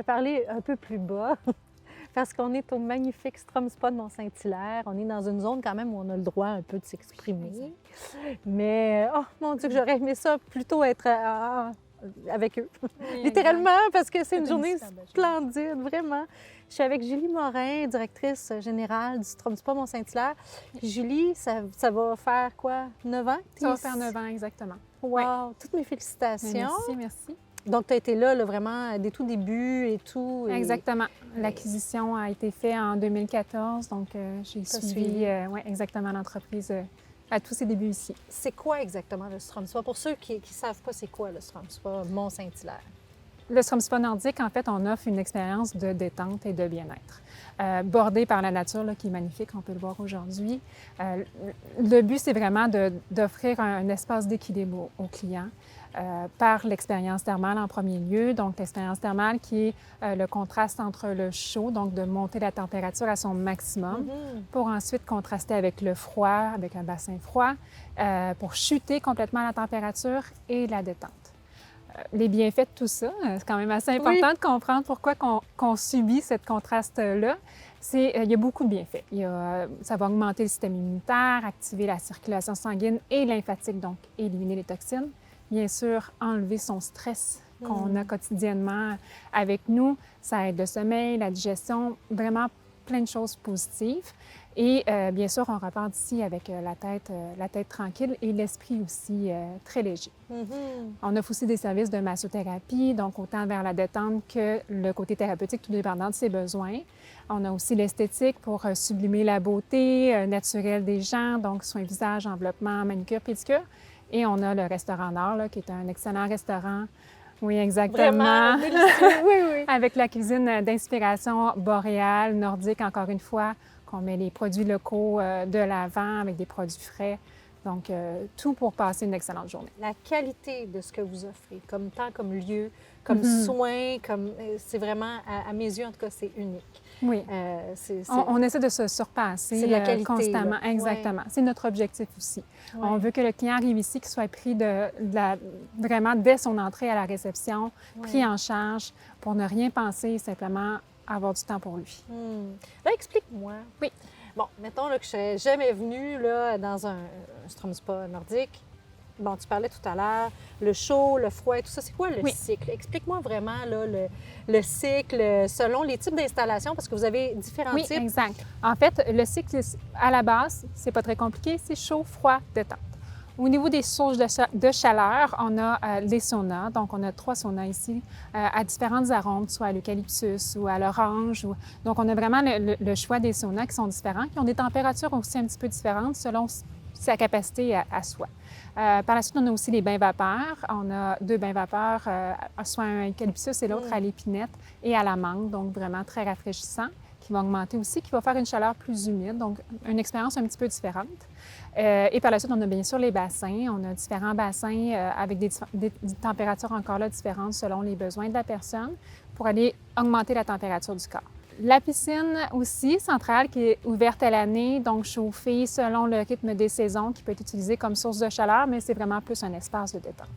vais parler un peu plus bas parce qu'on est au magnifique Strom Spa de Mont-Saint-Hilaire. On est dans une zone quand même où on a le droit un peu de s'exprimer. Mais, oh mon Dieu, que j'aurais aimé ça plutôt être avec eux, Oui, littéralement, parce que c'est une journée super belle splendide, vraiment. Je suis avec Julie Morin, directrice générale du Strom Spa Mont-Saint-Hilaire. Puis Julie, ça va faire quoi, 9 ans? Ça va faire 9 ans, exactement. Wow! Oui. Toutes mes félicitations. Merci. Donc, tu as été là, vraiment, dès tout début et tout. Exactement. L'acquisition a été faite en 2014, donc j'ai suivi exactement l'entreprise à tous ses débuts ici. C'est quoi exactement le Strom Spa? Pour ceux qui ne savent pas c'est quoi le Strom Spa Mont-Saint-Hilaire. Le Strom Spa nordique, en fait, on offre une expérience de détente et de bien-être. Bordé par la nature, là, qui est magnifique, on peut le voir aujourd'hui. Le but, c'est vraiment d'offrir un espace d'équilibre aux clients par l'expérience thermale en premier lieu. Donc, l'expérience thermale qui est le contraste entre le chaud, donc de monter la température à son maximum, pour ensuite contraster avec le froid, avec un bassin froid, pour chuter complètement la température et la détente. Les bienfaits de tout ça, c'est quand même assez important de comprendre pourquoi qu'on subit ce contraste-là. Il y a beaucoup de bienfaits. Ça va augmenter le système immunitaire, activer la circulation sanguine et lymphatique, donc éliminer les toxines. Bien sûr, enlever son stress qu'on a quotidiennement avec nous. Ça aide le sommeil, la digestion, vraiment plein de choses positives. Et bien sûr, on repart ici avec la tête tranquille et l'esprit aussi très léger. On offre aussi des services de massothérapie, donc autant vers la détente que le côté thérapeutique, tout dépendant de ses besoins. On a aussi l'esthétique pour sublimer la beauté naturelle des gens, donc soins visage, enveloppement, manucure, pédicure. Et on a le restaurant Nord, là, qui est un excellent restaurant. Oui, exactement. Vraiment délicieux, oui. Avec la cuisine d'inspiration boréale, nordique, encore une fois, qu'on met les produits locaux de l'avant avec des produits frais. Donc, tout pour passer une excellente journée. La qualité de ce que vous offrez, comme temps, comme lieu, comme soin, c'est vraiment, à mes yeux, en tout cas, c'est unique. Oui. On essaie de se surpasser c'est de la qualité, constamment. Là. Exactement. Ouais. C'est notre objectif aussi. Ouais. On veut que le client arrive ici, qu'il soit pris vraiment dès son entrée à la réception, pris en charge pour ne rien penser, simplement avoir du temps pour lui. Là, explique-moi. Oui. Bon, mettons là, que je ne serais jamais venue là, dans un Strom Spa nordique. Bon, tu parlais tout à l'heure, le chaud, le froid et tout ça. C'est quoi le cycle? Explique-moi vraiment là, le cycle selon les types d'installations, parce que vous avez différents types. Oui, exact. En fait, le cycle, à la base, c'est pas très compliqué, c'est chaud, froid, détente. Au niveau des sources de chaleur, on a les saunas. Donc, on a 3 saunas ici à différentes arômes, soit à l'eucalyptus ou à l'orange. Donc, on a vraiment le choix des saunas qui sont différents, qui ont des températures aussi un petit peu différentes selon sa capacité à soi. Par la suite, on a aussi les bains vapeurs. On a 2 bains vapeurs, soit un eucalyptus et l'autre à l'épinette et à la menthe, donc vraiment très rafraîchissant, qui va augmenter aussi, qui va faire une chaleur plus humide, donc une expérience un petit peu différente. Et par la suite, on a bien sûr les bassins. On a différents bassins avec des températures encore là différentes selon les besoins de la personne pour aller augmenter la température du corps. La piscine aussi, centrale, qui est ouverte à l'année, donc chauffée selon le rythme des saisons, qui peut être utilisée comme source de chaleur, mais c'est vraiment plus un espace de détente.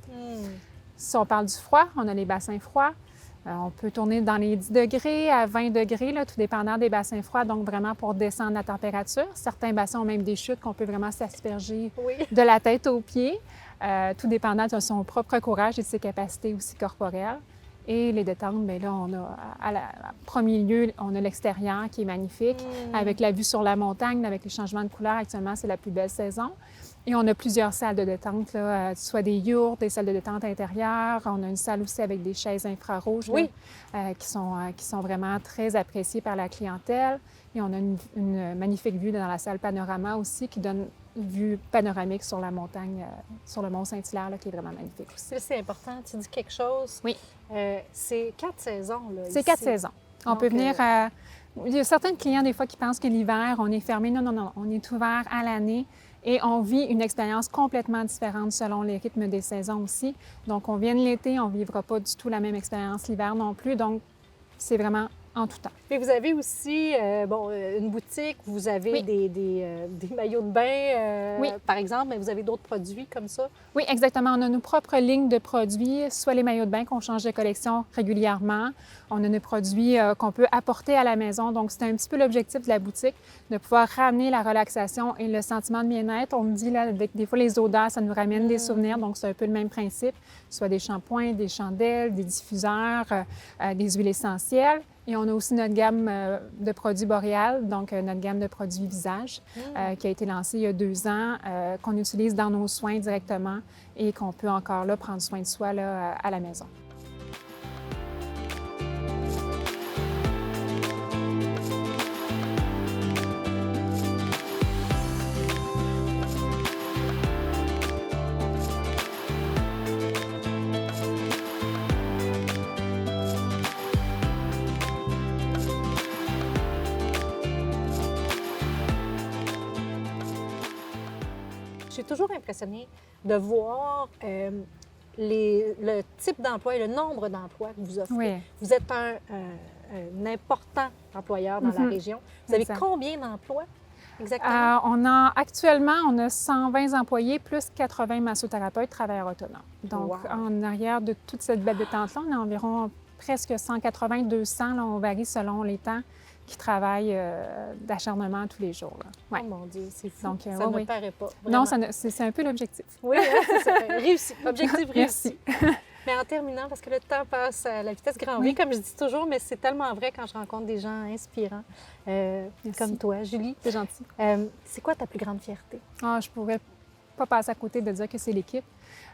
Si on parle du froid, on a les bassins froids. On peut tourner dans les 10 degrés à 20 degrés, là, tout dépendant des bassins froids, donc vraiment pour descendre la température. Certains bassins ont même des chutes qu'on peut vraiment s'asperger de la tête aux pieds, tout dépendant de son propre courage et de ses capacités aussi corporelles. Et les détentes, bien là, on a, à premier lieu, on a l'extérieur qui est magnifique, avec la vue sur la montagne, avec les changements de couleur. Actuellement, c'est la plus belle saison. Et on a plusieurs salles de détente, là, soit des yourtes, des salles de détente intérieures. On a une salle aussi avec des chaises infrarouges qui sont vraiment très appréciées par la clientèle. Et on a une magnifique vue dans la salle Panorama aussi qui donne une vue panoramique sur la montagne, sur le Mont-Saint-Hilaire, là, qui est vraiment magnifique aussi. C'est important, tu dis quelque chose. Oui. C'est 4 saisons, là, c'est 4 saisons. On peut venir à... Il y a certains clients, des fois, qui pensent que l'hiver, on est fermé. Non. On est ouvert à l'année. Et on vit une expérience complètement différente selon les rythmes des saisons aussi. Donc, on vient de l'été, on ne vivra pas du tout la même expérience l'hiver non plus. Donc, c'est vraiment en tout temps. Et vous avez aussi une boutique, vous avez Oui. des maillots de bain, Oui. par exemple, mais vous avez d'autres produits comme ça? Oui, exactement. On a nos propres lignes de produits, soit les maillots de bain qu'on change de collection régulièrement. On a nos produits qu'on peut apporter à la maison. Donc, c'est un petit peu l'objectif de la boutique, de pouvoir ramener la relaxation et le sentiment de bien-être. On me dit, là, avec des fois, les odeurs, ça nous ramène des souvenirs. Donc, c'est un peu le même principe, soit des shampoings, des chandelles, des diffuseurs, des huiles essentielles. Et on a aussi notre gamme de produits Boréal, donc notre gamme de produits visage, qui a été lancée il y a 2 ans, qu'on utilise dans nos soins directement et qu'on peut encore là prendre soin de soi là, à la maison. Je suis toujours impressionnée de voir le type d'emploi et le nombre d'emplois que vous offrez. Oui. Vous êtes un important employeur dans la région. Vous avez Exact. combien d'emplois exactement? On a 120 employés plus 80 massothérapeutes travailleurs autonomes. Donc, Wow. en arrière de toute cette belle détente-là, on a environ presque 180-200, là, on varie selon les temps, qui travaillent d'acharnement tous les jours. Là. Ouais. Oh mon Dieu, c'est fou. Donc, ça ouais, ne oui. paraît pas. Non, Vraiment. c'est un peu l'objectif. Oui, hein, c'est ça. Réussi. Objectif réussi. Merci. Mais en terminant, parce que le temps passe à la vitesse grand V, Oui. comme je dis toujours, mais c'est tellement vrai quand je rencontre des gens inspirants comme toi, Julie. C'est gentil. C'est quoi ta plus grande fierté? Ah, je pourrais pas passer à côté de dire que c'est l'équipe.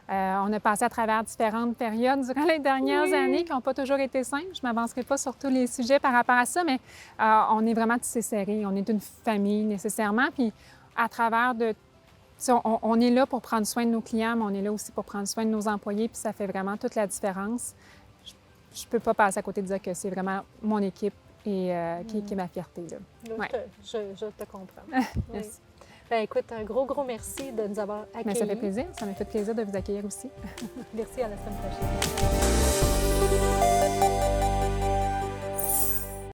On a passé à travers différentes périodes durant les dernières années qui n'ont pas toujours été simples. Je ne m'avancerai pas sur tous les sujets par rapport à ça, mais on est vraiment tissé serré. On est une famille nécessairement. Puis à travers de... On est là pour prendre soin de nos clients, mais on est là aussi pour prendre soin de nos employés, puis ça fait vraiment toute la différence. Je ne peux pas passer à côté de dire que c'est vraiment mon équipe et qui est ma fierté. Là. Là, Ouais. je te comprends. Oui. Merci. Ben, écoute, un gros merci de nous avoir accueillis. Mais ça fait plaisir. Ça m'a fait plaisir de vous accueillir aussi. Merci, à la semaine prochaine.